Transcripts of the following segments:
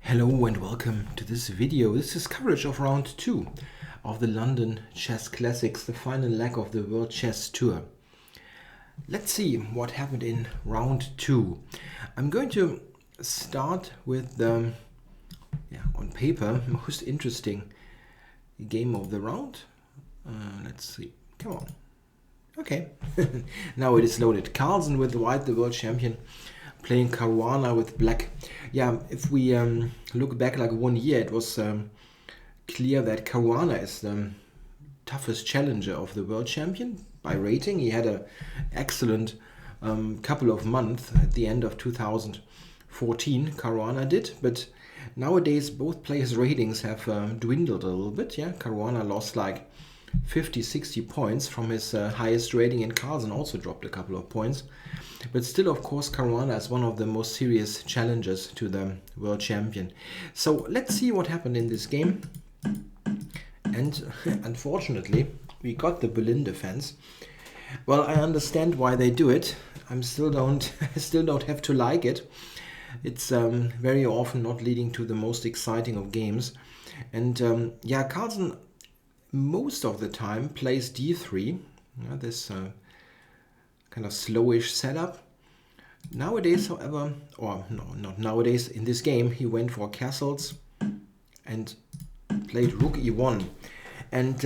Hello and welcome to this video. This is coverage of round 2 of the London Chess Classics, the final leg of the World Chess Tour. Let's see what happened in round 2. I'm going to start with the, on paper, most interesting game of the round. Let's see. Come on. Okay. Now it is loaded. Carlsen with white, the world champion, playing Caruana with black. Yeah, if we look back like 1 year, it was clear that Caruana is the toughest challenger of the world champion by rating. He had an excellent couple of months at the end of 2014, Caruana did, but nowadays both players' ratings have dwindled a little bit. Yeah, Caruana lost like 50-60 points from his highest rating, and Carlsen also dropped a couple of points. But still, of course, Caruana is one of the most serious challengers to the world champion. So let's see what happened in this game. And unfortunately, we got the Berlin defense. Well, I understand why they do it. I still don't have to like it. It's very often not leading to the most exciting of games. And Carlsen most of the time plays d3. This kind of slowish setup. Nowadays, however, or no, not nowadays, in this game he went for castles and played rook e1. And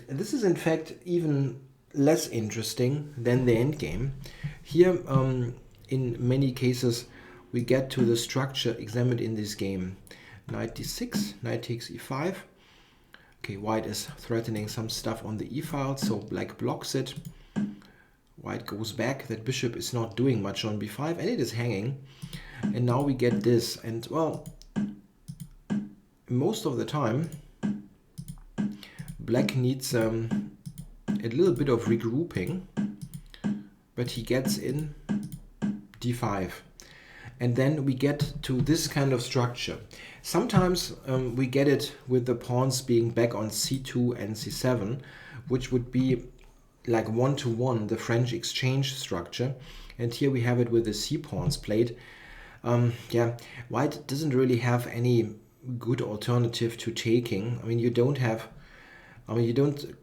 this is in fact even less interesting than the endgame. Here, in many cases, we get to the structure examined in this game. Knight d6, knight takes e5. Okay, white is threatening some stuff on the e-file, so black blocks it. White goes back, that bishop is not doing much on b5, and it is hanging. And now we get this, and well, most of the time, black needs a little bit of regrouping, but he gets in d5. And then we get to this kind of structure. Sometimes we get it with the pawns being back on c2 and c7, which would be like 1-to-1, the French exchange structure. And here we have it with the c-pawns played. White doesn't really have any good alternative to taking. I mean, you don't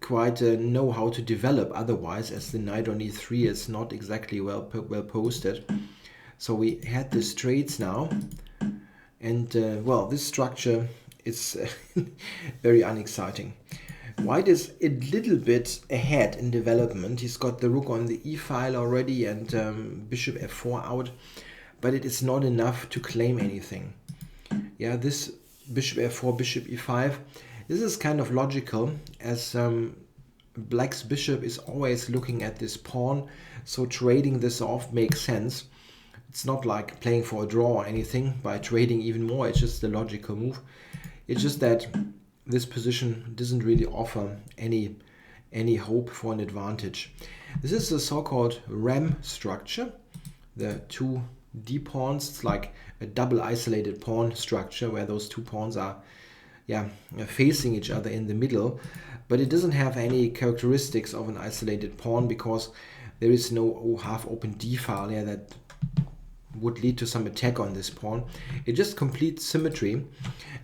quite know how to develop otherwise, as the knight on e3 is not exactly well posted. So we had the straights now, and this structure is very unexciting. White is a little bit ahead in development. He's got the rook on the e-file already and bishop f4 out, but it is not enough to claim anything. Yeah, this bishop f4, bishop e5, this is kind of logical, as black's bishop is always looking at this pawn, so trading this off makes sense. It's not like playing for a draw or anything by trading even more. It's just the logical move. It's just that this position doesn't really offer any hope for an advantage. This is the so-called Ram structure. The two d pawns, it's like a double isolated pawn structure where those two pawns are facing each other in the middle. But it doesn't have any characteristics of an isolated pawn because there is no half open d-file that would lead to some attack on this pawn. It just completes symmetry,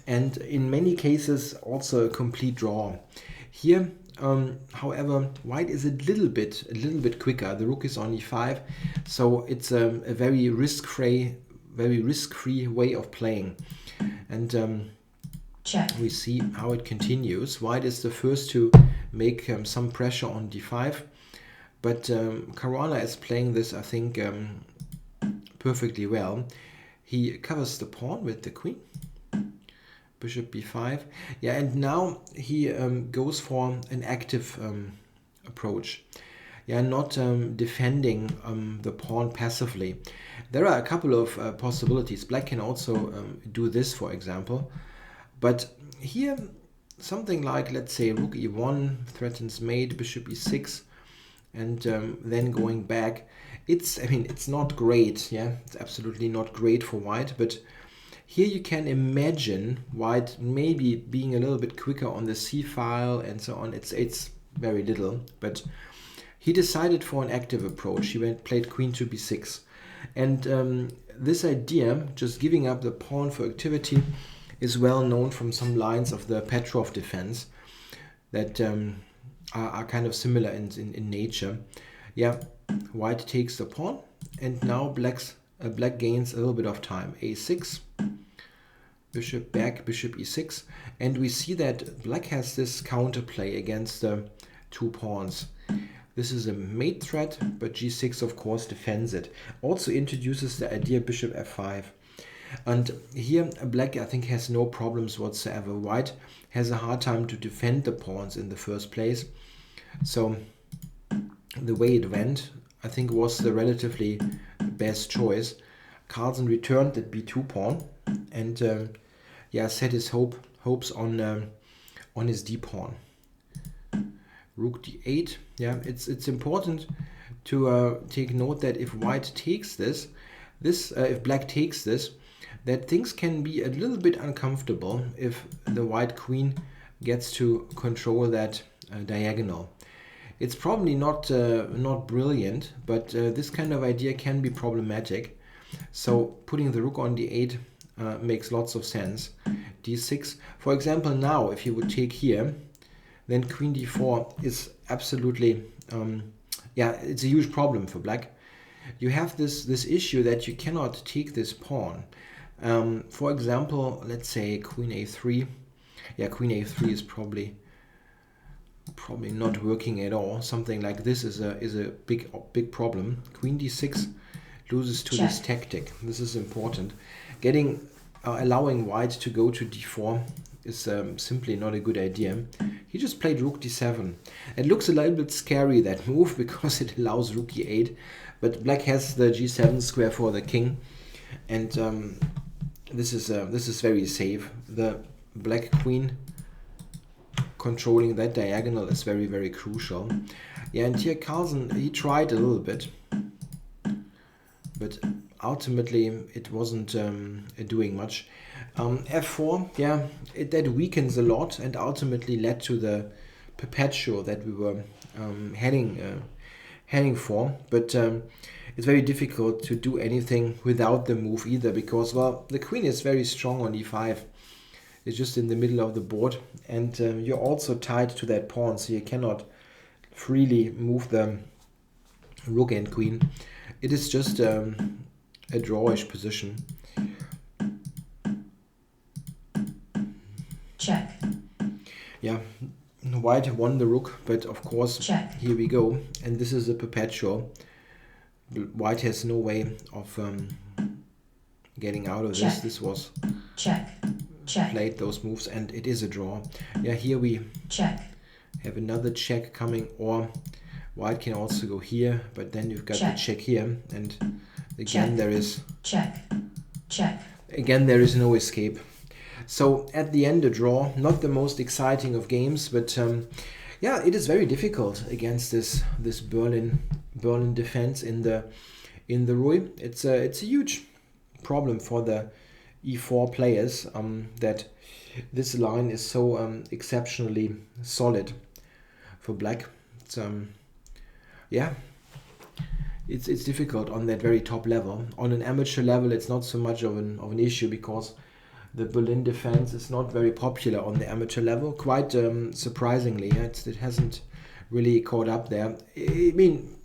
and in many cases also a complete draw. Here, however, white is a little bit quicker. The rook is on e5, so it's a very risk-free way of playing. And we see how it continues. White is the first to make some pressure on d5, but Caruana is playing this, I think, perfectly well. He covers the pawn with the queen, bishop b5. Yeah, and now he goes for an active approach. Yeah, not defending the pawn passively. There are a couple of possibilities. Black can also do this, for example. But here, something like, let's say, rook e1 threatens mate, bishop e6, and then going back. It's not great, it's absolutely not great for white, but here you can imagine white maybe being a little bit quicker on the c-file and so on. It's very little, but he decided for an active approach. He played queen to b6, and this idea, just giving up the pawn for activity, is well known from some lines of the Petrov defense that are kind of similar in nature. Yeah, white takes the pawn, and now black gains a little bit of time. A6, bishop back, bishop e6, and we see that black has this counterplay against the two pawns. This is a mate threat, but g6 of course defends it. Also introduces the idea bishop f5. And here black, I think, has no problems whatsoever. White has a hard time to defend the pawns in the first place. So the way it went, I think, was the relatively best choice. Carlsen returned that b2 pawn and yeah, set his hopes on his d pawn. Rook d8. Yeah, it's important to take note that if white takes this, if black takes this, that things can be a little bit uncomfortable if the white queen gets to control that diagonal. It's probably not brilliant, but this kind of idea can be problematic. So putting the rook on d8 makes lots of sense. d6, for example, now if you would take here, then queen d4 is absolutely, yeah, it's a huge problem for black. You have this issue that you cannot take this pawn. For example, let's say queen a3. Yeah, queen a3 is probably not working at all. Something like this is a big problem. Queen d6 loses to this tactic. This is important. Allowing white to go to d4 is simply not a good idea. He just played rook d7. It looks a little bit scary, that move, because it allows rook e8, but black has the g7 square for the king, and this is very safe. The black queen controlling that diagonal is very, very crucial. Yeah, and here Carlsen, he tried a little bit, but ultimately it wasn't doing much. F4, yeah, that weakens a lot and ultimately led to the perpetual that we were heading for. But it's very difficult to do anything without the move either, because, well, the queen is very strong on e5. It's just in the middle of the board, and you're also tied to that pawn, so you cannot freely move the rook and queen. It is just a drawish position. Check. Yeah, white won the rook, but of course, check. Here we go, and this is a perpetual. White has no way of getting out of this. This was check. Played those moves, and it is a draw. Yeah, here we have another check coming, or white can also go here, but then you've got the check here, and again there is again there is no escape. So at the end, a draw. Not the most exciting of games, but yeah, it is very difficult against this Berlin defense in the Rui. It's a huge problem for the e4 players, that this line is so exceptionally solid for black. It's yeah, it's difficult on that very top level. On an amateur level, it's not so much of an issue, because the Berlin defense is not very popular on the amateur level. Quite surprisingly, it hasn't really caught up there. I mean,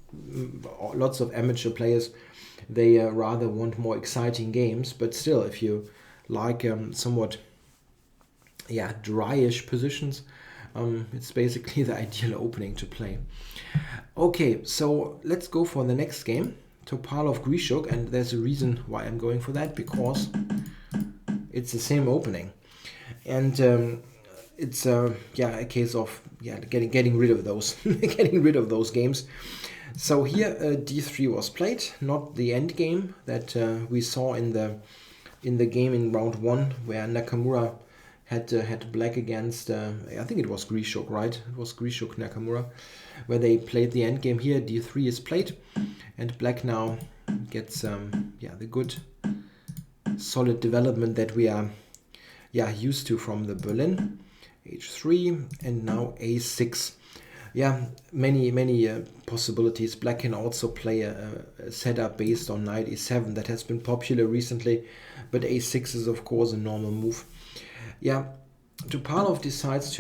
lots of amateur players, they rather want more exciting games, but still, if you like somewhat dryish positions, it's basically the ideal opening to play. Okay, so let's go for the next game, Topalov Grishuk, and there's a reason why I'm going for that, because it's the same opening, and it's a case of getting rid of those getting rid of those games. So here d3 was played, not the end game that we saw in the game in round 1, where Nakamura had black against I think it was Grishuk, right? It was Grishuk Nakamura, where they played the end game. Here d3 is played, and black now gets the good solid development that we are used to from the Berlin. h3 and now a6. Many possibilities. Black can also play a setup based on knight e7 that has been popular recently, but a6 is of course a normal move. Yeah, Topalov decides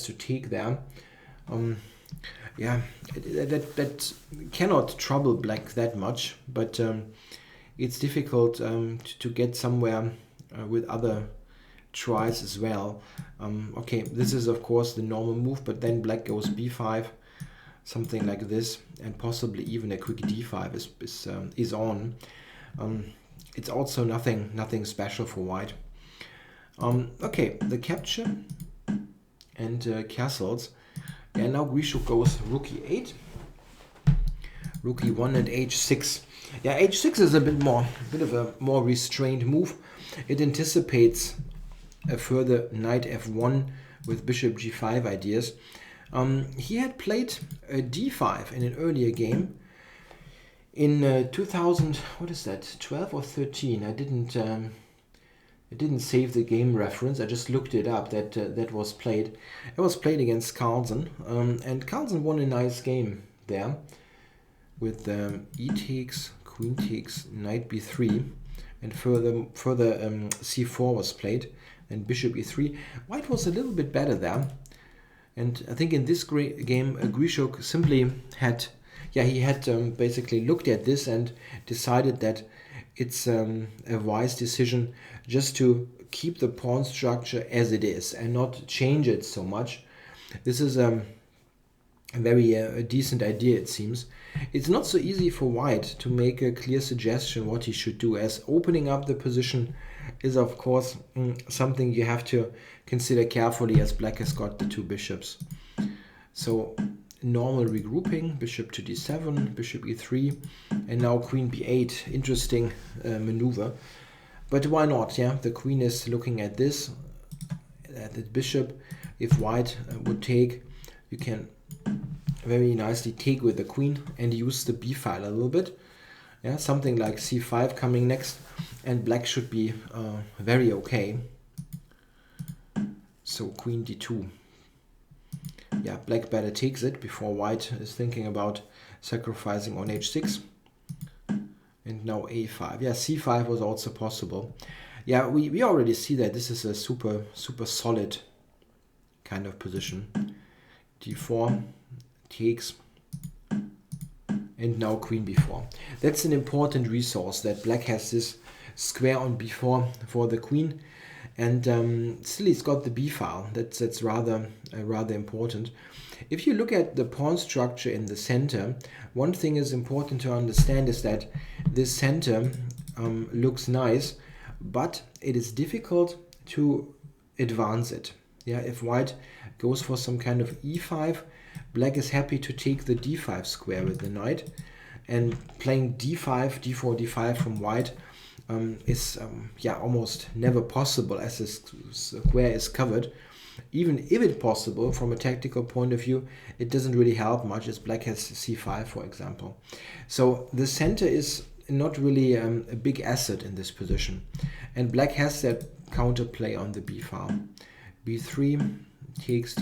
to take there. Yeah, that cannot trouble black that much, but it's difficult to get somewhere with other tries as well. Okay, this is of course the normal move, but then black goes b5, something like this, and possibly even a quick d5 is on. It's also nothing special for white. Okay, the capture and castles. Yeah, now Grishuk goes rook e8, rook e1 and h6. Yeah, h6 is a bit of a more restrained move. It anticipates a further knight f1 with bishop g5 ideas. He had played a d5 in an earlier game in 2000. What is that? 12 or 13? I didn't save the game reference. I just looked it up. That was played. It was played against Carlsen, and Carlsen won a nice game there with e takes, queen takes, knight b3, and further c4 was played, and bishop e3. White was a little bit better there, and I think in this game Grishuk simply had, he had basically looked at this and decided that it's a wise decision just to keep the pawn structure as it is and not change it so much. This is a very decent idea, it seems. It's not so easy for white to make a clear suggestion what he should do, as opening up the position is of course something you have to consider carefully, as black has got the two bishops. So normal regrouping, bishop to d7, bishop e3, and now queen b8. Interesting maneuver, but why not? Yeah, the queen is looking at this, at the bishop. If white would take, you can very nicely take with the queen and use the b file a little bit. Yeah, something like c5 coming next, and black should be very okay. So queen d2. Yeah, black better takes it before white is thinking about sacrificing on h6. And now a5. Yeah, c5 was also possible. Yeah, we already see that this is a super solid kind of position. d4 takes, and now queen b4. That's an important resource, that black has this square on b4 for the queen, and still he's got the b file. That's rather important. If you look at the pawn structure in the center, one thing is important to understand is that this center looks nice, but it is difficult to advance it. Yeah, if white goes for some kind of e5, black is happy to take the d5 square with the knight, and playing d5, d4, d5 from white is almost never possible, as the square is covered. Even if it's possible from a tactical point of view, it doesn't really help much, as black has c5, for example. So the center is not really a big asset in this position, and black has that counterplay on the b file. b3 takes,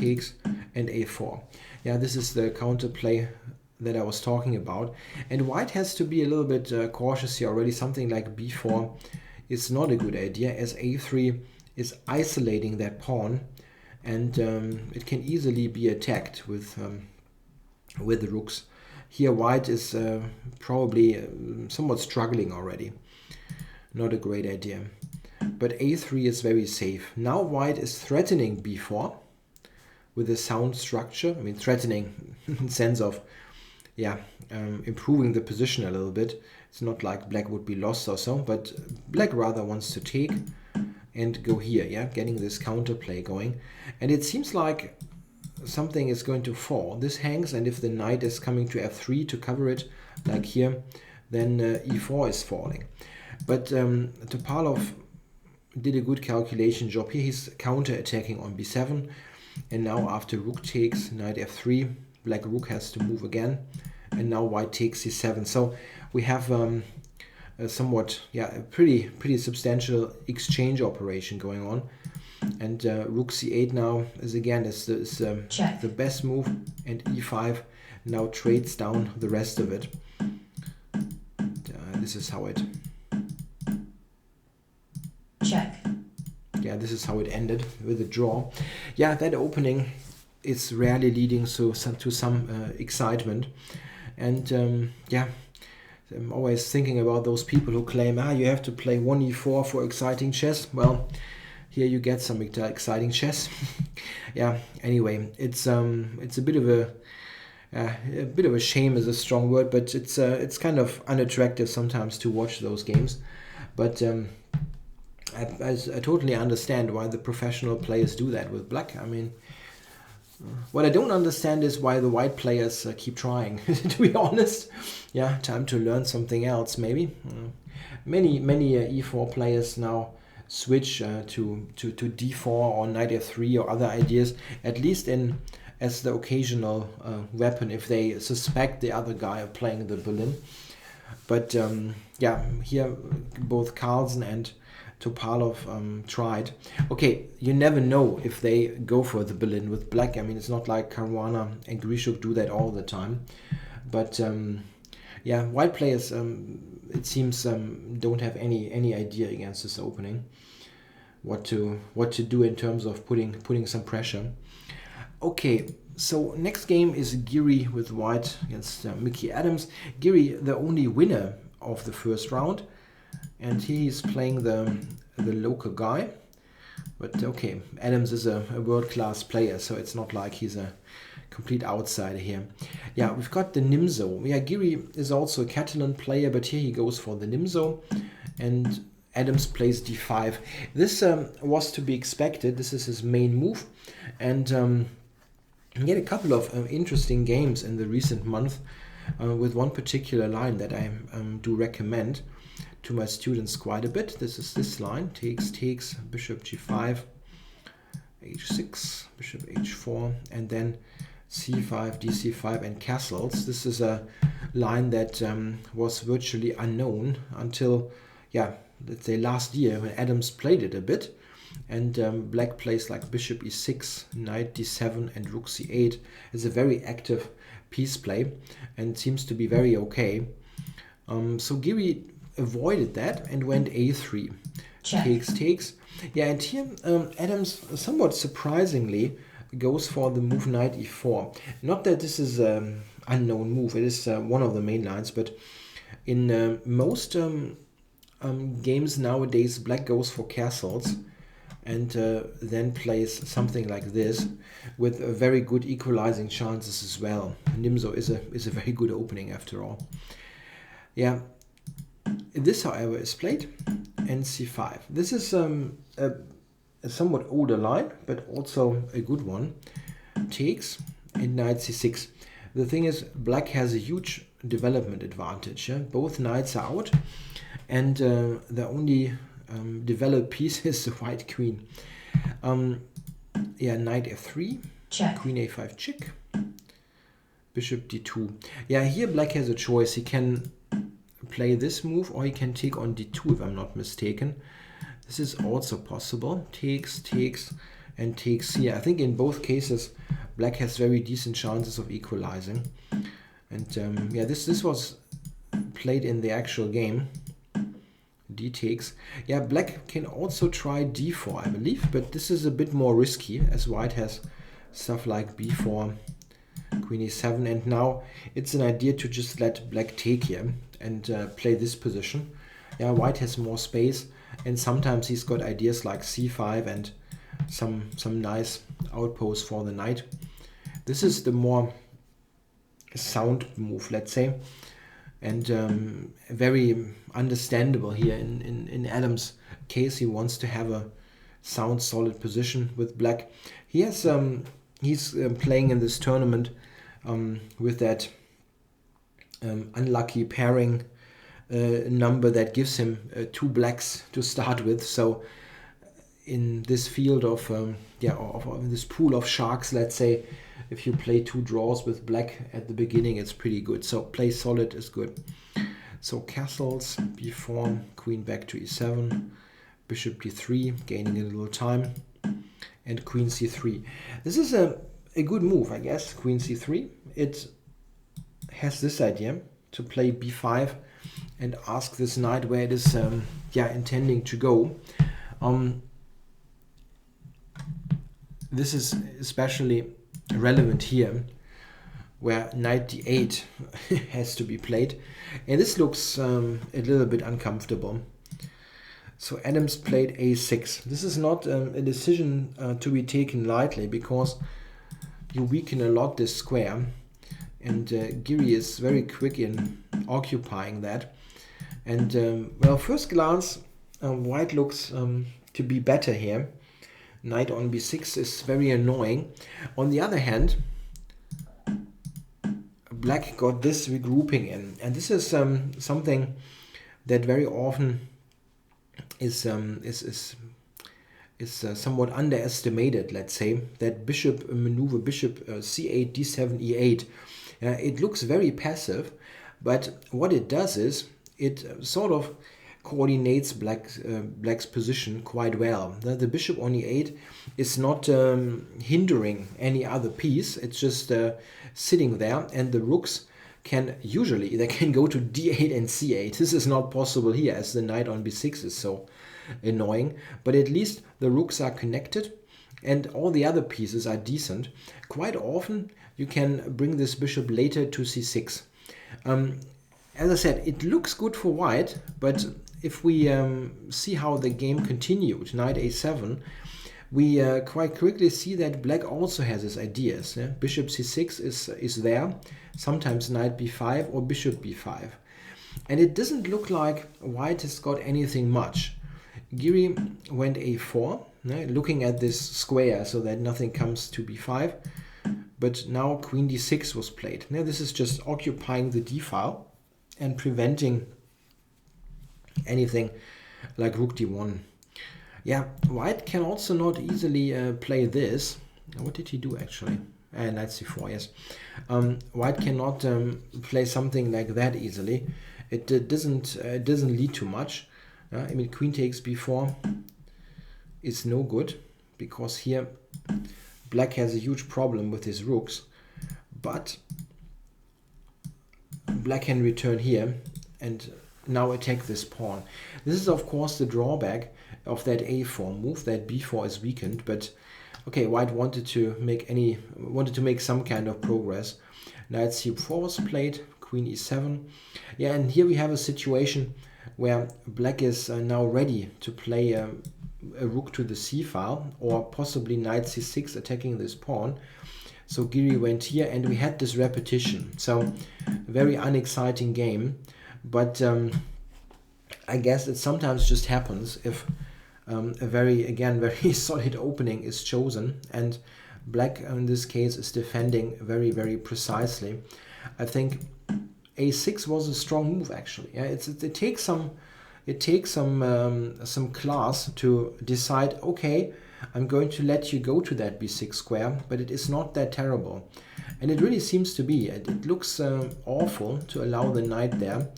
and a4. Yeah, this is the counterplay that I was talking about, and white has to be a little bit cautious here already. Something like b4 is not a good idea, as a3 is isolating that pawn, and it can easily be attacked with the rooks. Here white is probably somewhat struggling already. Not a great idea. But a3 is very safe. Now white is threatening b4 with a sound structure. I mean, threatening in the sense of improving the position a little bit. It's not like black would be lost or so, but black rather wants to take and go here, getting this counterplay going. And it seems like something is going to fall. This hangs, and if the knight is coming to f3 to cover it, like here, then e4 is falling. But Topalov did a good calculation job here. He's counter-attacking on b7, and now after rook takes, knight f3, black rook has to move again, and now white takes c7. So we have a somewhat, a pretty substantial exchange operation going on. And rook c8 now is the best move, and e5 now trades down the rest of it. This is how it... Check. yeah, this is how it ended with a draw. Yeah, that opening is rarely leading to some excitement. And yeah, I'm always thinking about those people who claim, you have to play 1e4 for exciting chess. Well, here you get some exciting chess. Yeah, anyway, it's a bit of a shame is a strong word, but it's kind of unattractive sometimes to watch those games. But I totally understand why the professional players do that with black. I mean, what I don't understand is why the white players keep trying, to be honest. Yeah, time to learn something else, maybe. Many e4 players now switch to d4 or knight f3 or other ideas, at least as the occasional weapon if they suspect the other guy of playing the Berlin. But yeah, here both Carlsen and Topalov tried. Okay, you never know if they go for the Berlin with black. I mean, it's not like Caruana and Grishuk do that all the time. But yeah, white players, it seems, don't have any idea against this opening. What to do in terms of putting some pressure. Okay, so next game is Giri with white against Mickey Adams. Giri, the only winner of the first round, and he's playing the local guy. But okay, Adams is a world-class player, so it's not like he's a complete outsider here. Yeah, we've got the Nimzo. Yeah, Giri is also a Catalan player, but here he goes for the Nimzo, and Adams plays d5. This was to be expected. This is his main move, and he had a couple of interesting games in the recent month with one particular line that I do recommend to my students quite a bit. This is this line: takes, bishop g5, h6, bishop h4, and then c5, dc5, and castles. This is a line that was virtually unknown until, yeah, let's say last year when Adams played it a bit. And black plays like bishop e6, knight d7, and rook c8 is a very active piece play and seems to be very okay. So Giri avoided that and went a3. Check. Takes. Yeah, and here Adams somewhat surprisingly goes for the move knight e4. Not that this is an unknown move, it is one of the main lines, but in most games nowadays, black goes for castles and then plays something like this with very good equalizing chances as well. Nimzo is a very good opening after all. Yeah, this however is played, and c5. This is a somewhat older line, but also a good one. Takes, and knight c6. The thing is, black has a huge development advantage. Yeah? Both knights are out, and the only developed piece is the white queen. Yeah, knight f3, check. Queen a5 check, bishop d2. Yeah, here black has a choice. He can play this move, or he can take on d2 if I'm not mistaken. This is also possible. Takes, and takes here. I think in both cases black has very decent chances of equalizing. And yeah, this was played in the actual game. D takes. Yeah, black can also try d4, I believe, but this is a bit more risky as white has stuff like b4, queen e7, and now it's an idea to just let black take here and play this position. Yeah, white has more space, and sometimes he's got ideas like c5 and some nice outposts for the knight. This is the more sound move, let's say, and very understandable here in Adams' case. He wants to have a sound, solid position with black. He has he's playing in this tournament with that unlucky pairing number that gives him two blacks to start with. So in this field of this pool of sharks, let's say, if you play two draws with black at the beginning, it's pretty good. So play solid is good. So castles, b4, queen back to e7, bishop d3, gaining a little time, and queen c3. This is a good move, I guess, queen c3. It has this idea to play b5 and ask this knight where it is intending to go. this is especially relevant here, where knight d8 has to be played. And this looks a little bit uncomfortable. So Adams played a6. This is not a decision to be taken lightly, because you weaken a lot this square. And Giri is very quick in occupying that. And well, first glance, white looks to be better here. Knight on b6 is very annoying. On the other hand, black got this regrouping in, and this is something that very often is somewhat underestimated. Let's say that bishop maneuver, bishop c8, d7, e8. It looks very passive, but what it does is it sort of coordinates black's position quite well. The bishop on e8 is not hindering any other piece. It's just sitting there, and the rooks can usually go to d8 and c8. This is not possible here, as the knight on b6 is so annoying. But at least the rooks are connected, and all the other pieces are decent. Quite often you can bring this bishop later to c6. As I said, it looks good for white, but if we see how the game continued, knight a7, we quite quickly see that black also has his ideas. Yeah? Bishop c6 is there, sometimes knight b5 or bishop b5. And it doesn't look like white has got anything much. Giri went a4, looking at this square so that nothing comes to b5. But now queen d6 was played. Now this is just occupying the d file and preventing anything like rook d1. Yeah, white can also not easily play this. What did he do actually? Knight c4, yes. White cannot play something like that easily. It doesn't lead to much. I mean, queen takes b4 is no good, because here black has a huge problem with his rooks. But black can return here and now attack this pawn. This is of course the drawback of that a4 move, that b4 is weakened. But okay, white wanted to make some kind of progress. Knight c4 was played, queen e7. Yeah, and here we have a situation where black is now ready to play a rook to the c file, or possibly knight c6 attacking this pawn. So Giri went here, and we had this repetition. So a very unexciting game, but I guess it sometimes just happens if a very solid opening is chosen, and black in this case is defending very, very precisely. I think a6 was a strong move actually. Yeah, it takes some class to decide, okay, I'm going to let you go to that b6 square, but it is not that terrible. And it really seems to be. It looks awful to allow the knight there,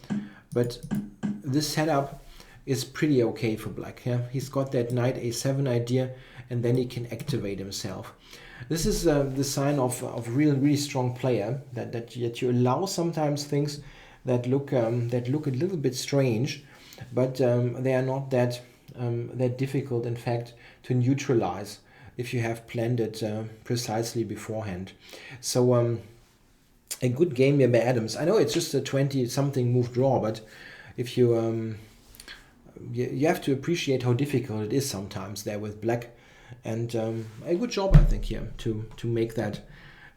but this setup is pretty okay for black. Yeah? He's got that knight a7 idea, and then he can activate himself. This is the sign of really strong player, that you allow sometimes things that look a little bit strange, but they are not that difficult, in fact, to neutralize if you have planned it precisely beforehand. So a good game here by Adams. I know it's just a 20-something move draw, but if you you have to appreciate how difficult it is sometimes there with black, and a good job, I think, here to make that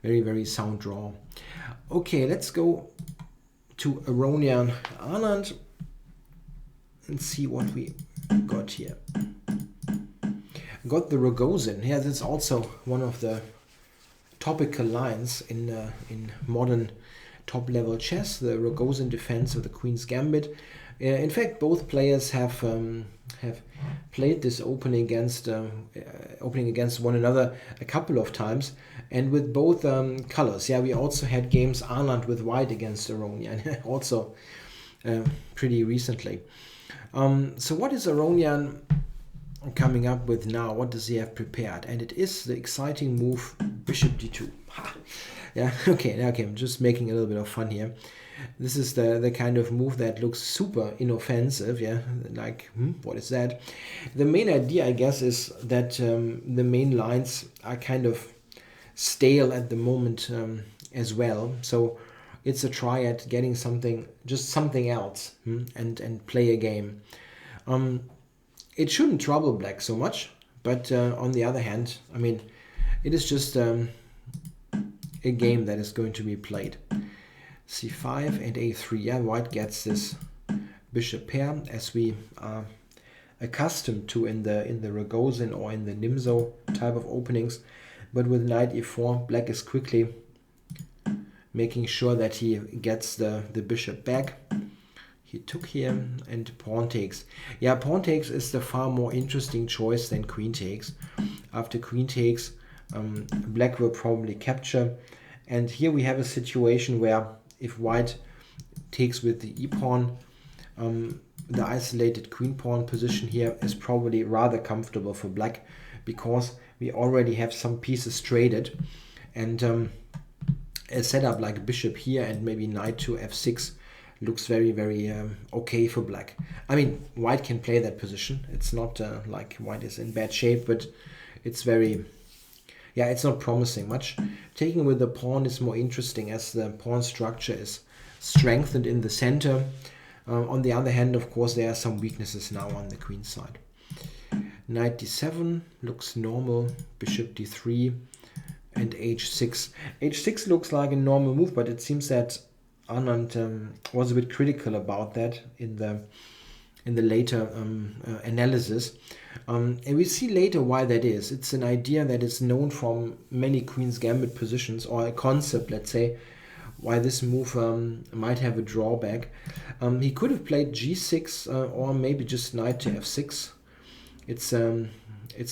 very, very sound draw. Okay, let's go to Aronian Anand and see what we got here. Got the Rogozin. Yeah, that's also one of the topical lines in modern top-level chess. The Rogozin defense of the Queen's Gambit. In fact, both players have played this opening against one another a couple of times, and with both colors. Yeah, we also had games Anand with white against Aronian, also pretty recently. So what is Aronian coming up with now? What does he have prepared? And it is the exciting move bishop d2. Yeah, okay, I'm just making a little bit of fun here. This is the kind of move that looks super inoffensive, yeah, like, what is that? The main idea, I guess, is that the main lines are kind of stale at the moment as well. So it's a try at getting something, just something else, and play a game. It shouldn't trouble black so much, but on the other hand, I mean, it is just a game that is going to be played. c5 and a3. Yeah, white gets this bishop pair, as we are accustomed to in the Rogozin or in the Nimzo type of openings. But with knight e4, black is quickly making sure that he gets the bishop back. He took here and pawn takes. Yeah, pawn takes is the far more interesting choice than queen takes. After queen takes, black will probably capture. And here we have a situation where if white takes with the e-pawn, the isolated queen pawn position here is probably rather comfortable for black, because we already have some pieces traded, and a setup like bishop here and maybe knight to f6 looks very, very okay for black. I mean, white can play that position. It's not like white is in bad shape, but it's very, yeah, it's not promising much. Taking with the pawn is more interesting, as the pawn structure is strengthened in the center. On the other hand, of course, there are some weaknesses now on the queen side. Knight d7 looks normal, bishop d3, and h6. h6 looks like a normal move, but it seems that Anand was a bit critical about that in the later analysis. And we see later why that is. It's an idea that is known from many Queen's Gambit positions, or a concept, let's say, why this move might have a drawback. He could have played g6 or maybe just knight to f6. It's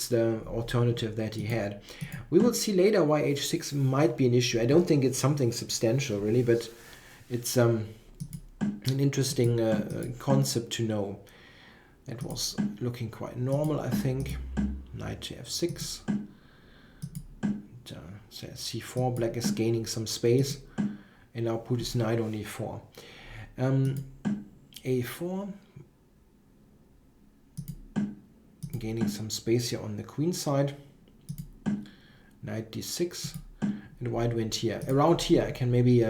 the alternative that he had. We will see later why h6 might be an issue. I don't think it's something substantial, really, but it's an interesting concept to know. That was looking quite normal, I think. Knight to f6. So c4, black is gaining some space. And now put his knight on e4. a4. Gaining some space here on the queen side. Knight d6. And white went here. Around here I can maybe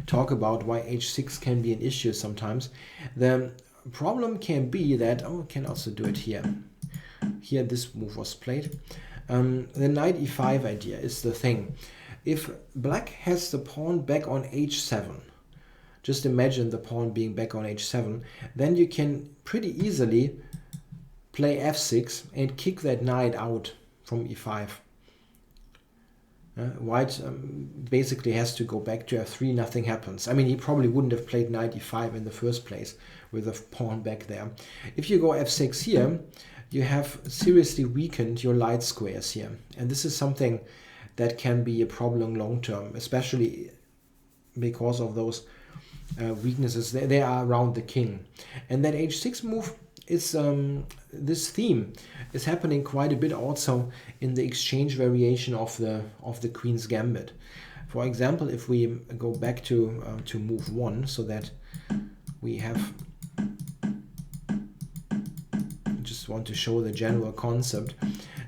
talk about why h6 can be an issue sometimes. The problem can be that, I can also do it here. Here this move was played. The knight e5 idea is the thing. If black has the pawn back on h7, just imagine the pawn being back on h7, then you can pretty easily play f6 and kick that knight out from e5. White basically has to go back to f3, nothing happens. I mean, he probably wouldn't have played knight e5 in the first place with a pawn back there. If you go f6 here, you have seriously weakened your light squares here. And this is something that can be a problem long term, especially because of those weaknesses. They are around the king. And that h6 move is, this theme is happening quite a bit also in the exchange variation of the Queen's Gambit. For example, if we go back to move 1, so that we have, just want to show the general concept.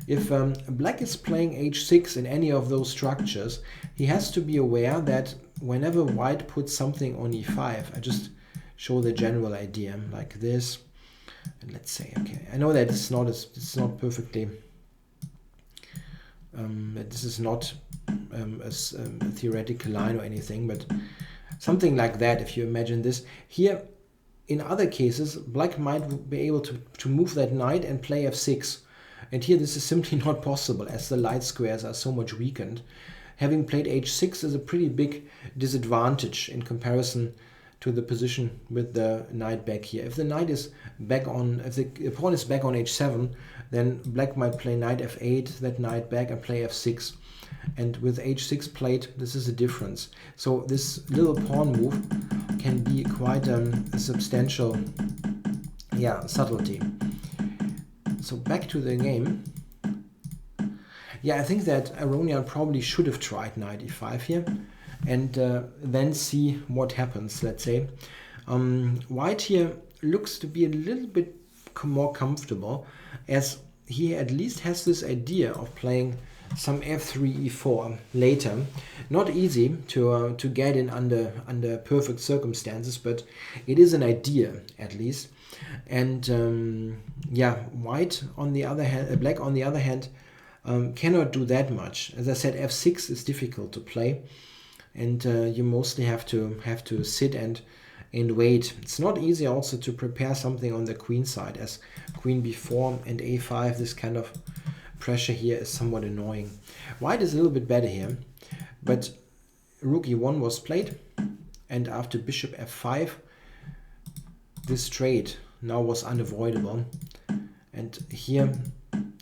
If black is playing h6 in any of those structures, he has to be aware that whenever white puts something on e5, I just show the general idea like this. And let's say, okay, I know that it's not perfectly, this is not a theoretical line or anything, but something like that. If you imagine this here, in other cases, black might be able to move that knight and play f6. And here this is simply not possible, as the light squares are so much weakened. Having played h6 is a pretty big disadvantage in comparison to the position with the knight back here. If the knight is back on, if the pawn is back on h7, then black might play knight f8, that knight back, and play f6. And with h6 played, this is a difference. So this little pawn move can be quite a substantial, subtlety. So back to the game. Yeah, I think that Aronian probably should have tried knight e5 here, and then see what happens, let's say. White here looks to be a little bit more comfortable, as he at least has this idea of playing some f3 e4 later. Not easy to get in under perfect circumstances, but it is an idea at least. And yeah, white on the other hand, black on the other hand, cannot do that much. As I said, f6 is difficult to play, and you mostly have to sit and wait. It's not easy also to prepare something on the queen side, as queen b4 and a5. This kind of pressure here is somewhat annoying. White is a little bit better here, but rook e1 was played, and after bishop f5, this trade now was unavoidable, and here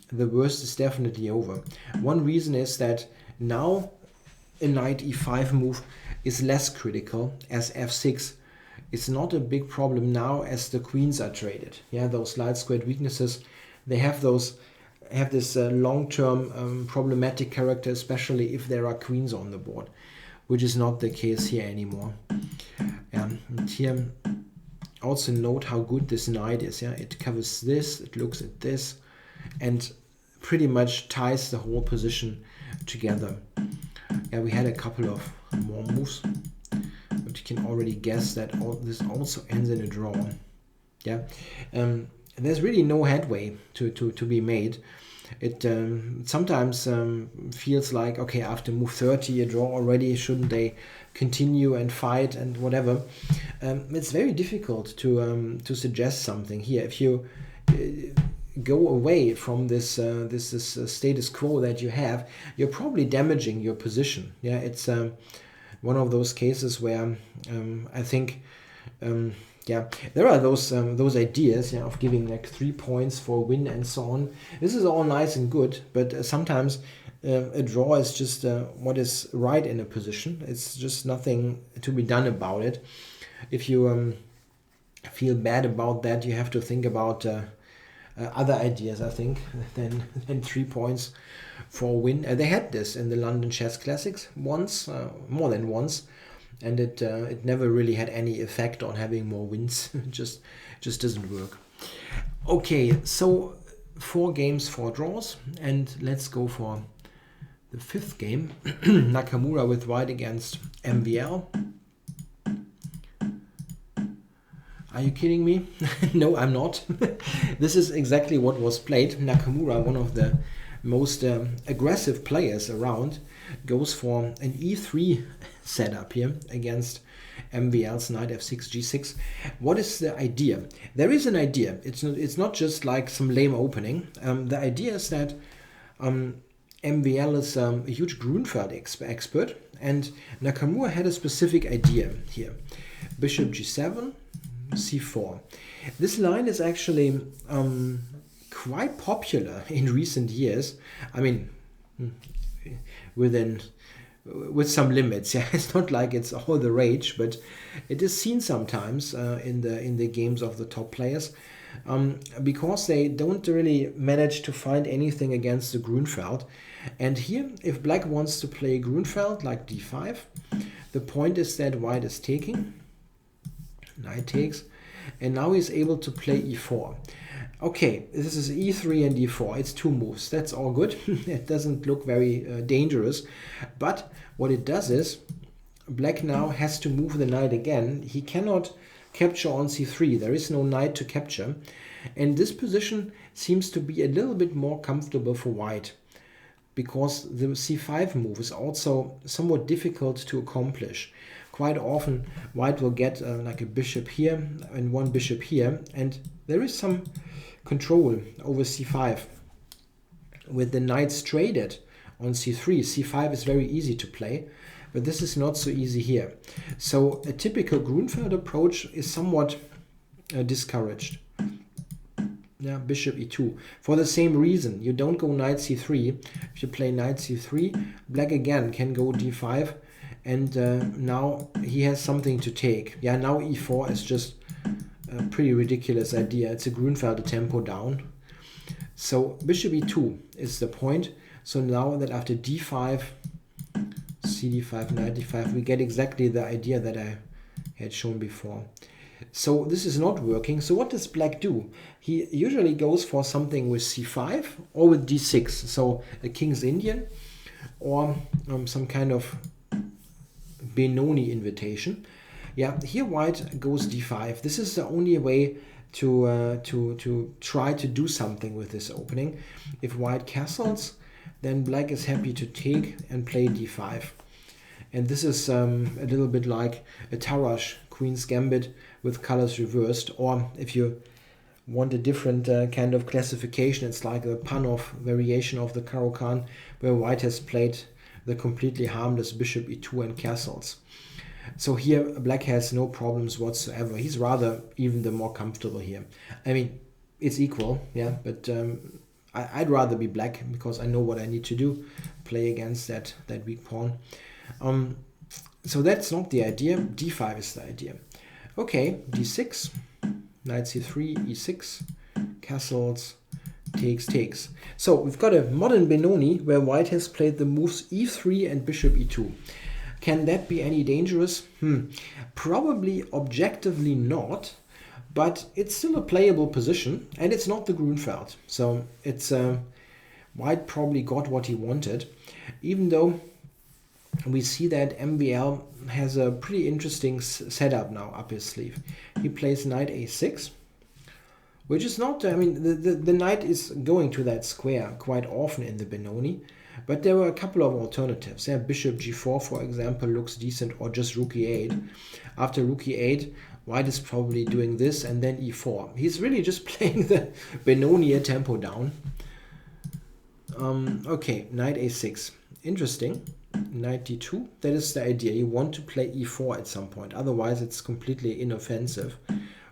the worst is definitely over. One reason is that now a knight e5 move is less critical, as f6 is not a big problem now, as the queens are traded. Yeah, those light squared weaknesses, they have this long-term problematic character, especially if there are queens on the board, which is not the case here anymore. And here also note how good this knight is. Yeah, it covers this, it looks at this, and pretty much ties the whole position together. Yeah, we had a couple of more moves, but you can already guess that this also ends in a draw. Yeah, there's really no headway to be made. It sometimes feels like, okay, after move 30, a draw already, shouldn't they continue and fight and whatever? It's very difficult to suggest something here. If you go away from this status quo that you have, you're probably damaging your position. Yeah, it's one of those cases where I think yeah, there are those ideas, yeah, of giving like 3 points for a win and so on. This is all nice and good, but sometimes a draw is just what is right in a position. It's just nothing to be done about it. If you feel bad about that, you have to think about other ideas, I think, than 3 points for a win. They had this in the London Chess Classics once, more than once, and it never really had any effect on having more wins. just doesn't work. Okay, so 4 games, 4 draws, and let's go for the 5th game. Nakamura with white against MVL. Are you kidding me? No, I'm not. This is exactly what was played. Nakamura, one of the most aggressive players around, goes for an e3 setup here against MVL's knight f6, g6. What is the idea? There is an idea. It's not just like some lame opening. The idea is that MVL is a huge Grunfeld expert, and Nakamura had a specific idea here. Bishop g7, c4. This line is actually quite popular in recent years. I mean, with some limits. Yeah, it's not like it's all the rage, but it is seen sometimes in the games of the top players, because they don't really manage to find anything against the Grunfeld. And here, if black wants to play Grunfeld like d5, the point is that white is taking, knight takes, and now he's able to play e4. Okay, this is e3 and e4. It's 2 moves. That's all good. It doesn't look very dangerous. But what it does is, black now has to move the knight again. He cannot capture on c3. There is no knight to capture. And this position seems to be a little bit more comfortable for white, because the c5 move is also somewhat difficult to accomplish. Quite often, white will get like a bishop here and one bishop here, and there is some control over c5. With the knights traded on c3, c5 is very easy to play, but this is not so easy here. So a typical Grunfeld approach is somewhat discouraged. Yeah, bishop e2. For the same reason, you don't go knight c3. If you play knight c3, black again can go d5, and now he has something to take. Yeah, now e4 is just a pretty ridiculous idea. It's a Grunfeld tempo down. So bishop e2 is the point. So now that after d5, cd5, knight d5, we get exactly the idea that I had shown before. So this is not working. So what does black do? He usually goes for something with c5 or with d6. So a King's Indian or some kind of Benoni invitation. Yeah, here white goes d5. This is the only way to try to do something with this opening. If white castles, then black is happy to take and play d5. And this is a little bit like a Tarrasch Queen's Gambit with colors reversed. Or if you want a different kind of classification, it's like a Panov variation of the Caro-Kann, where white has played the completely harmless bishop e2 and castles. So here black has no problems whatsoever. He's rather even the more comfortable here. I mean, it's equal, yeah, but I'd rather be black because I know what I need to do, play against that weak pawn. So that's not the idea. d5 is the idea. Okay, d6, knight c3, e6, castles, takes. So we've got a modern Benoni where white has played the moves e3 and bishop e2. Can that be any dangerous? Probably objectively not, but it's still a playable position, and it's not the Grunfeld. So it's white probably got what he wanted, even though we see that MVL has a pretty interesting setup now up his sleeve. He plays knight a6, which is not, I mean, the knight is going to that square quite often in the Benoni, but there were a couple of alternatives. Yeah, bishop g4, for example, looks decent, or just rook e8. After rook e8, white is probably doing this and then e4. He's really just playing the Benoni a tempo down. Okay, knight a6. Interesting. Knight d2. That is the idea. You want to play e4 at some point. Otherwise, it's completely inoffensive.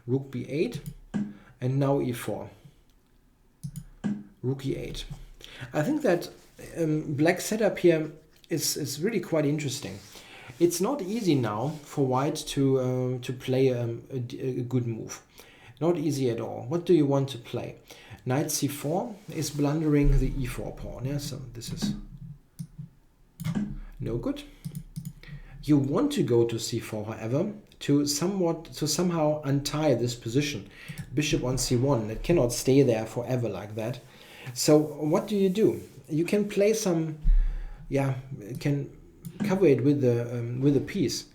Rook b8. And now e4. Rook e8. I think that black setup here is really quite interesting. It's not easy now for white to play a good move. Not easy at all. What do you want to play? Knight c4 is blundering the e4 pawn. Yeah, so this is no good. You want to go to c4, however, to somehow untie this position. Bishop on c1. It cannot stay there forever like that. So what do? You can play some, can cover it with a piece,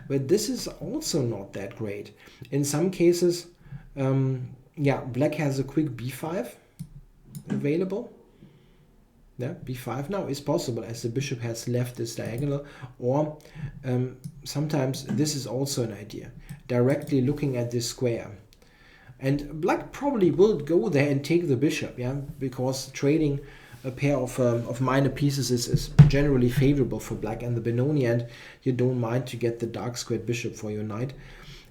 but this is also not that great. In some cases, black has a quick b5 available. Yeah, b5 now is possible as the bishop has left this diagonal, or sometimes this is also an idea, directly looking at this square. And black probably will go there and take the bishop, yeah, because trading a pair of minor pieces is generally favorable for black and the Benoni, and you don't mind to get the dark squared bishop for your knight.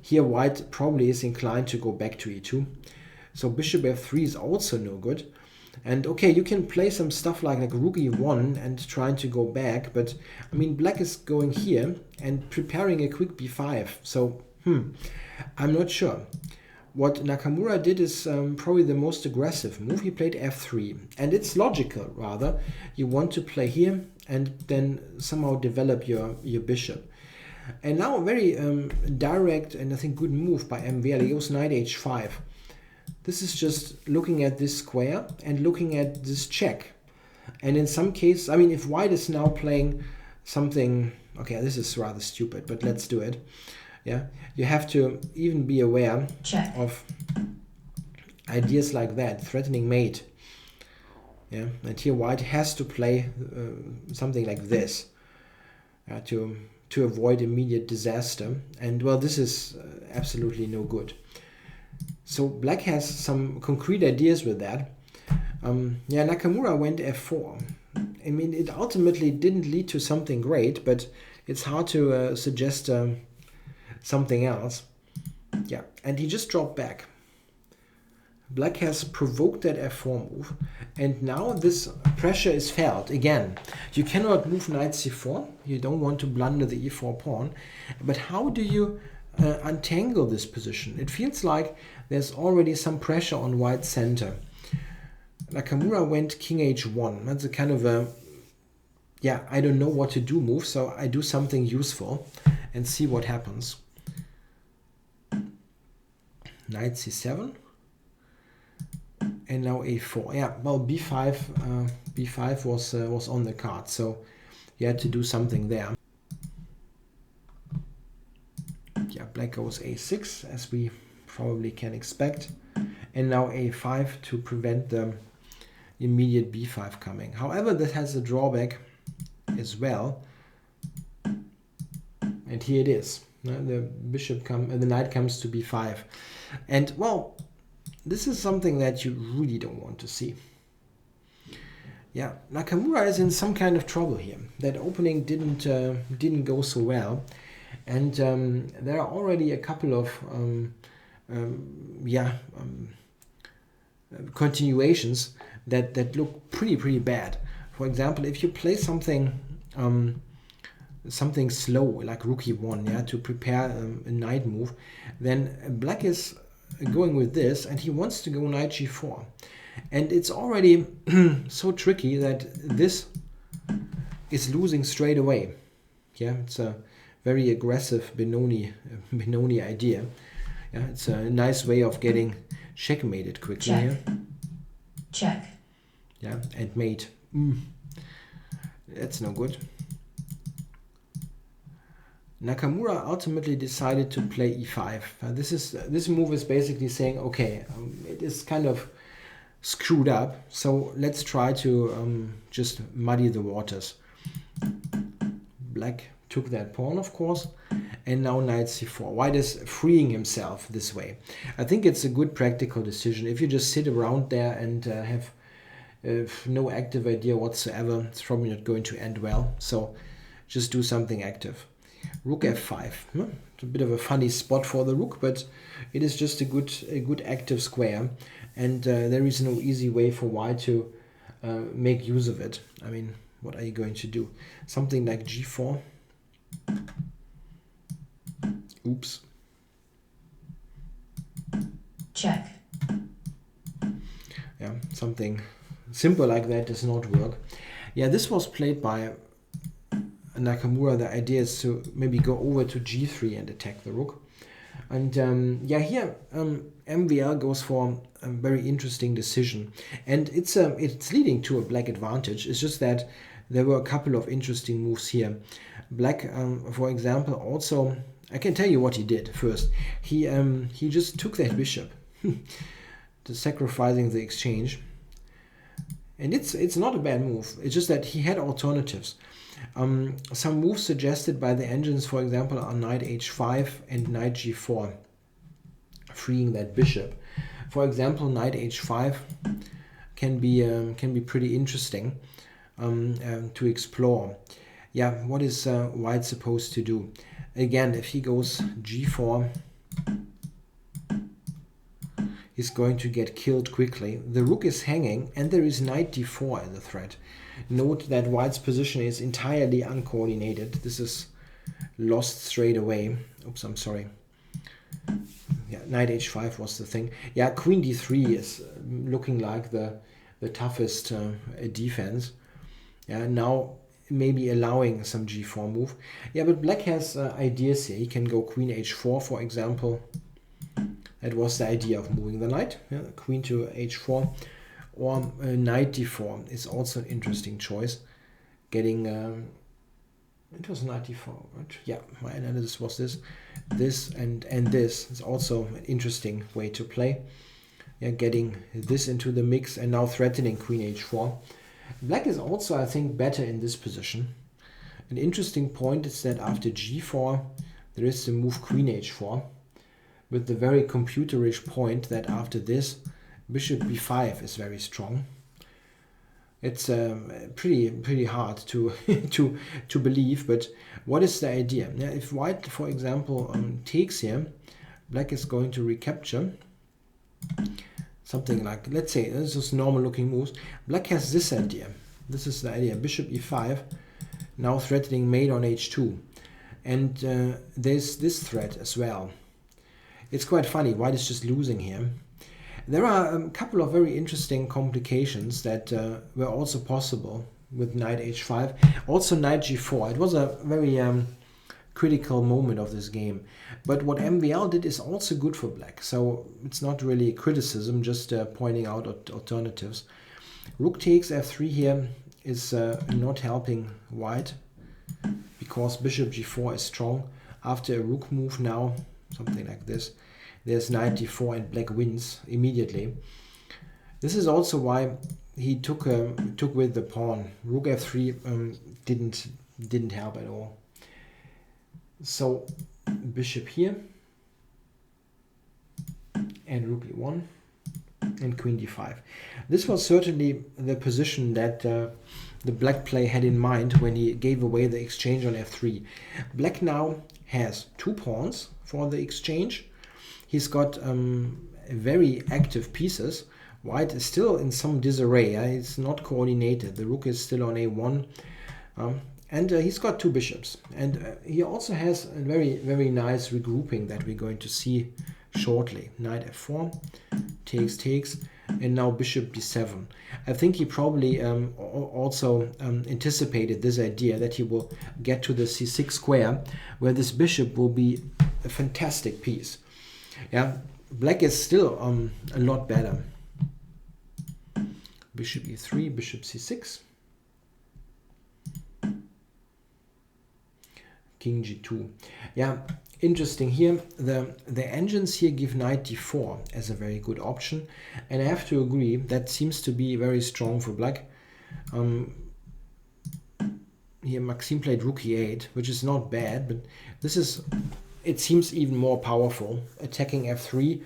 Here white probably is inclined to go back to e2. So bishop f3 is also no good. And okay, you can play some stuff like rook e1 and trying to go back, but I mean black is going here and preparing a quick b5. So I'm not sure. What Nakamura did is probably the most aggressive move. He played f3, and it's logical, rather. You want to play here and then somehow develop your bishop. And now a very direct and I think good move by MVL. He goes knight h5. This is just looking at this square and looking at this check. And in some cases, I mean, if white is now playing something, okay, this is rather stupid, but let's do it. Yeah, you have to even be aware of ideas like that, threatening mate. Yeah, and here white has to play something like this to avoid immediate disaster. And well, this is absolutely no good. So black has some concrete ideas with that. Nakamura went f4. I mean, it ultimately didn't lead to something great, but it's hard to suggest something else. Yeah, and he just dropped back. Black has provoked that f4 move, and now this pressure is felt again. You cannot move knight c4. You don't want to blunder the e4 pawn. But how do you untangle this position? It feels like there's already some pressure on white's center. Nakamura went king h1. That's a kind of a, yeah, I don't know what to do move, so I do something useful and see what happens. Knight c7. And now a4. Yeah, well, b5 was on the card, so you had to do something there. Yeah, black goes a6, as we probably can expect, and now a5 to prevent the immediate b5 coming. However, that has a drawback as well, and here it is. The knight comes to b5, and well, this is something that you really don't want to see. Yeah, Nakamura is in some kind of trouble here. That opening didn't go so well, and there are already a couple of continuations that look pretty bad. For example, if you play something something slow like rook e1, yeah, to prepare a knight move, then black is going with this, and he wants to go knight g4, and it's already so tricky that this is losing straight away. Yeah, it's a very aggressive Benoni idea. Yeah, it's a nice way of getting checkmated quickly. Check. Here. Check. Yeah, and mate. That's no good. Nakamura ultimately decided to play e5. This move is basically saying, okay, it is kind of screwed up, so let's try to just muddy the waters. Black took that pawn, of course, and now knight c4. White is freeing himself this way. I think it's a good practical decision. If you just sit around there and have no active idea whatsoever, it's probably not going to end well. So just do something active. Rook f5. It's a bit of a funny spot for the rook, but it is just a good active square, and there is no easy way for white to make use of it. I mean, what are you going to do? Something like g4. Oops. Check. Yeah, something simple like that does not work. Yeah, this was played by Nakamura. The idea is to maybe go over to g3 and attack the rook. And yeah, here MVL goes for a very interesting decision, and it's leading to a black advantage. It's just that there were a couple of interesting moves here. Black, for example, also, I can tell you what he did first. He just took that bishop, to sacrificing the exchange, and it's not a bad move. It's just that he had alternatives. Some moves suggested by the engines, for example, are knight h5 and knight g4, freeing that bishop. For example, knight h5 can be pretty interesting to explore. Yeah, what is white supposed to do? Again, if he goes g4, he's going to get killed quickly. The rook is hanging, and there is knight d4 in the threat. Note that white's position is entirely uncoordinated. This is lost straight away. Oops, I'm sorry. Yeah, knight h5 was the thing. Yeah, queen d3 is looking like the toughest defense. Yeah, now maybe allowing some g4 move. Yeah, but black has ideas here. He can go queen h4, for example. That was the idea of moving the knight. Yeah, queen to h4. Or knight d4 is also an interesting choice. Getting, it was knight d4, right? Yeah, my analysis was this. This and this is also an interesting way to play. Yeah, getting this into the mix and now threatening queen h4. Black is also, I think, better in this position. An interesting point is that after g4, there is the move queen h4, with the very computerish point that after this, bishop b5 is very strong. It's pretty hard to to believe, but what is the idea? Now, if white, for example, takes here, black is going to recapture. Something like, let's say, this is normal looking moves. Black has this idea. This is the idea. Bishop e5, now threatening mate on h2. And there's this threat as well. It's quite funny. White is just losing here. There are a couple of very interesting complications that were also possible with knight h5. Also knight g4. It was a very critical moment of this game. But what MVL did is also good for black. So it's not really criticism, just pointing out alternatives. Rook takes f3 here is not helping white because bishop g4 is strong. After a rook move now, something like this, there's knight d4 and black wins immediately. This is also why he took with the pawn. Rook f3 didn't help at all. So bishop here and rook e1 and queen d5. This was certainly the position that the black player had in mind when he gave away the exchange on f3. Black now has 2 pawns for the exchange. He's got very active pieces. White is still in some disarray. It's not coordinated. The rook is still on a1. And he's got 2 bishops. And he also has a very, very nice regrouping that we're going to see shortly. Knight f4, takes, and now bishop d7. I think he probably also anticipated this idea that he will get to the c6 square, where this bishop will be a fantastic piece. Yeah, black is still a lot better. Bishop e3, bishop c6. King g2. Yeah, interesting here. The engines here give knight d4 as a very good option, and I have to agree that seems to be very strong for black. Here Maxime played rook e8, which is not bad, but this is, it seems even more powerful. Attacking f3,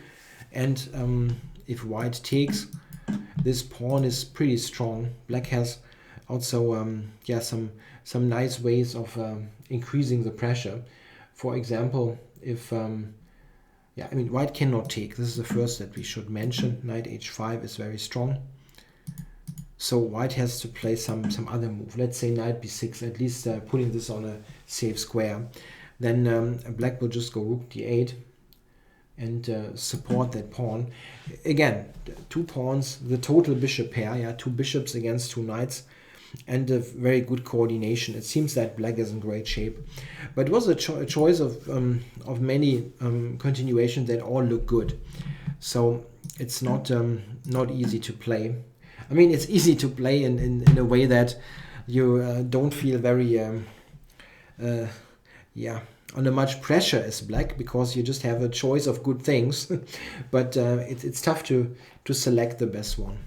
and if white takes, this pawn is pretty strong. Black has also yeah, some nice ways of increasing the pressure. For example, if yeah, I mean, white cannot take. This is the first that we should mention. Knight h5 is very strong. So white has to play some other move. Let's say knight b6, at least putting this on a safe square. Then black will just go rook d8 and support that pawn. Again, 2 pawns, the total bishop pair. Yeah, 2 bishops against 2 knights, and a very good coordination. It seems that black is in great shape, but it was a choice of many continuations that all look good. So it's not easy to play. I mean, it's easy to play in a way that you don't feel very yeah, under much pressure as black, because you just have a choice of good things. But it's tough to select the best one.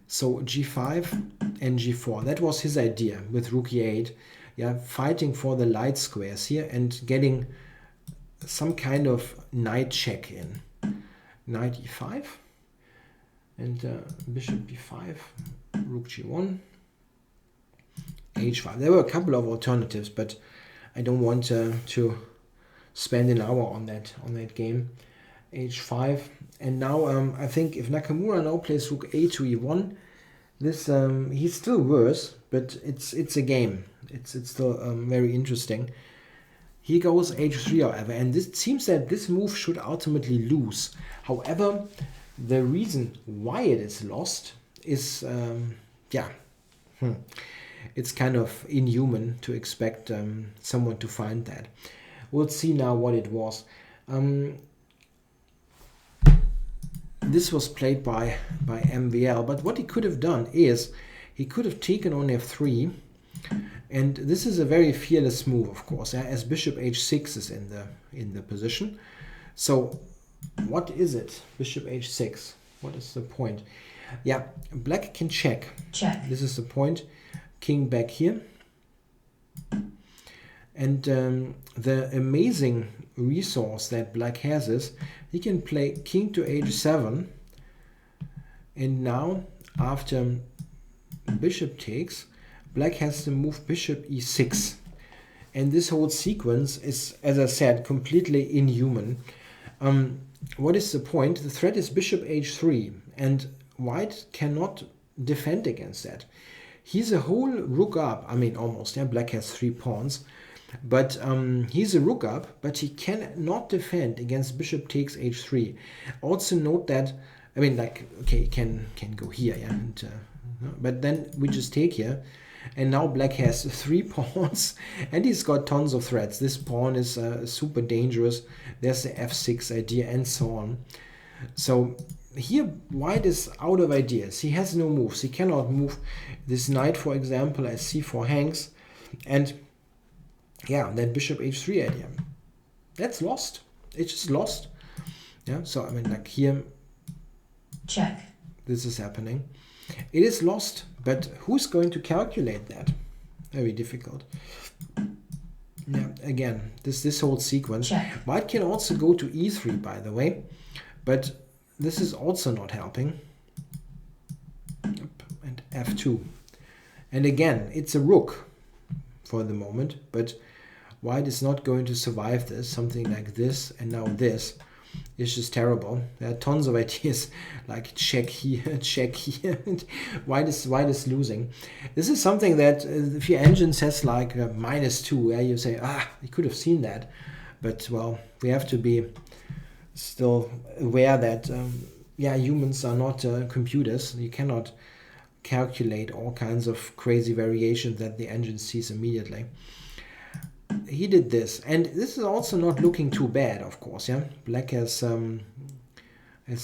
So g5 and g4, that was his idea with rook e8. Yeah, fighting for the light squares here and getting some kind of knight check in. Knight e5 and bishop b5, rook g1, h5. There were a couple of alternatives, but I don't want to spend an hour on that game. h5, and now I think if Nakamura now plays rook a to e1, this he's still worse, but it's a game. It's still very interesting. He goes h3, however, and this seems that this move should ultimately lose. However, the reason why it is lost is yeah, it's kind of inhuman to expect someone to find that. We'll see now what it was. This was played by MVL, but what he could have done is he could have taken on f3, and this is a very fearless move, of course, as bishop h6 is in the position. So what is it? Bishop h6. What is the point? Yeah, black can check. Check. This is the point. King back here. And the amazing resource that black has is he can play king to h7, and now after bishop takes, black has to move bishop e6, and this whole sequence is, as I said, completely inhuman. What is the point? The threat is bishop h3, and white cannot defend against that. He's a whole rook up. I mean, almost. Yeah, black has 3 pawns. But he's a rook up, but he cannot defend against bishop takes h3. Also note that I mean, like, okay, can go here, yeah, and but then we just take here, and now black has 3 pawns, and he's got tons of threats. This pawn is super dangerous. There's the f6 idea, and so on. So here white is out of ideas. He has no moves. He cannot move this knight, for example, as c4 hangs, and yeah, that bishop h3 idea, that's lost. It's just lost. Yeah, so I mean, like here, check. This is happening. It is lost, but who's going to calculate that? Very difficult. Yeah, again, this whole sequence. Check. White can also go to e3, by the way, but this is also not helping. And f2. And again, it's a rook for the moment, but white is not going to survive this. Something like this, and now this. It's just terrible. There are tons of ideas like check here, check here. White is losing. This is something that if your engine says like -2, where you say, you could have seen that. But well, we have to be still aware that humans are not computers. You cannot calculate all kinds of crazy variations that the engine sees immediately. He did this, and this is also not looking too bad, of course. Yeah, black has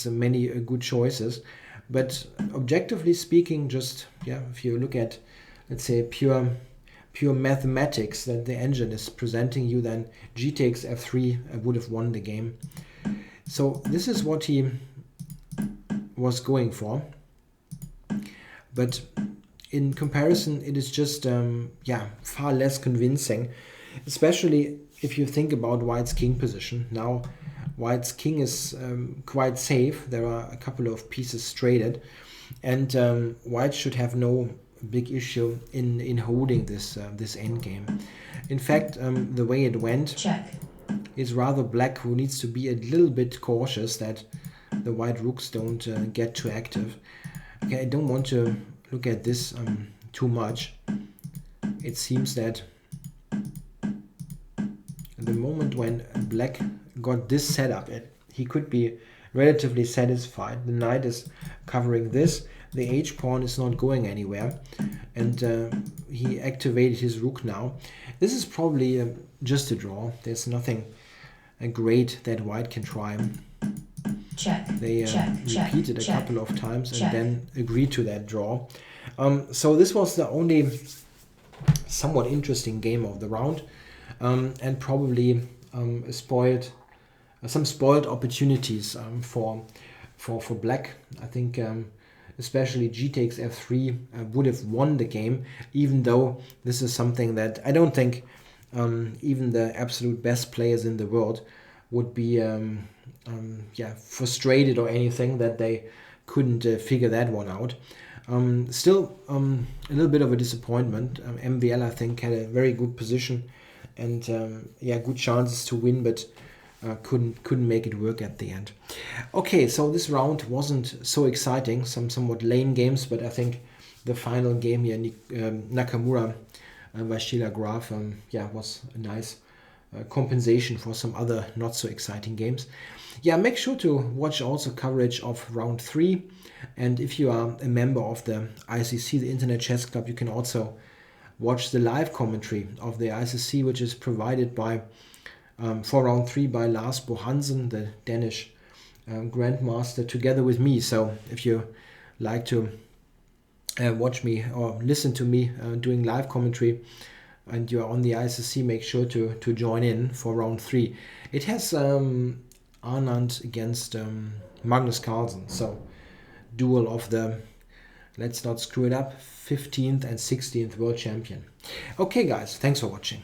many good choices, but objectively speaking, just if you look at, let's say, pure mathematics that the engine is presenting you, then g takes f3 would have won the game. So this is what he was going for, but in comparison, it is just far less convincing. Especially if you think about white's king position. Now white's king is quite safe. There are a couple of pieces traded, and white should have no big issue in holding this endgame. In fact, the way it went, check, is rather black who needs to be a little bit cautious that the white rooks don't get too active. Okay, I don't want to look at this too much. It seems that the moment when black got this setup, he could be relatively satisfied. The knight is covering this, the h-pawn is not going anywhere, and he activated his rook now. This is probably just a draw. There's nothing great that white can try. Check. They repeated a check, couple of times and check. then agreed to that draw. So this was the only somewhat interesting game of the round. And probably some spoiled opportunities for black. I think especially g takes f3 would have won the game, even though this is something that I don't think even the absolute best players in the world would be frustrated or anything that they couldn't figure that one out. Still a little bit of a disappointment. MVL, I think, had a very good position and good chances to win, but couldn't make it work at the end. Okay, so this round wasn't so exciting, somewhat lame games, but I think the final game here, Nakamura Vashila Graf, was a nice compensation for some other not so exciting games. Make sure to watch also coverage of round 3, and if you are a member of the ICC, the Internet Chess Club, you can also watch the live commentary of the ICC, which is provided by for round 3 by Lars Bo Hansen, the Danish grandmaster, together with me. So if you like to watch me or listen to me doing live commentary and you are on the ICC, make sure to join in for round 3. It has Anand against Magnus Carlsen, so duel of the, let's not screw it up, 15th and 16th world champion. Okay guys, thanks for watching.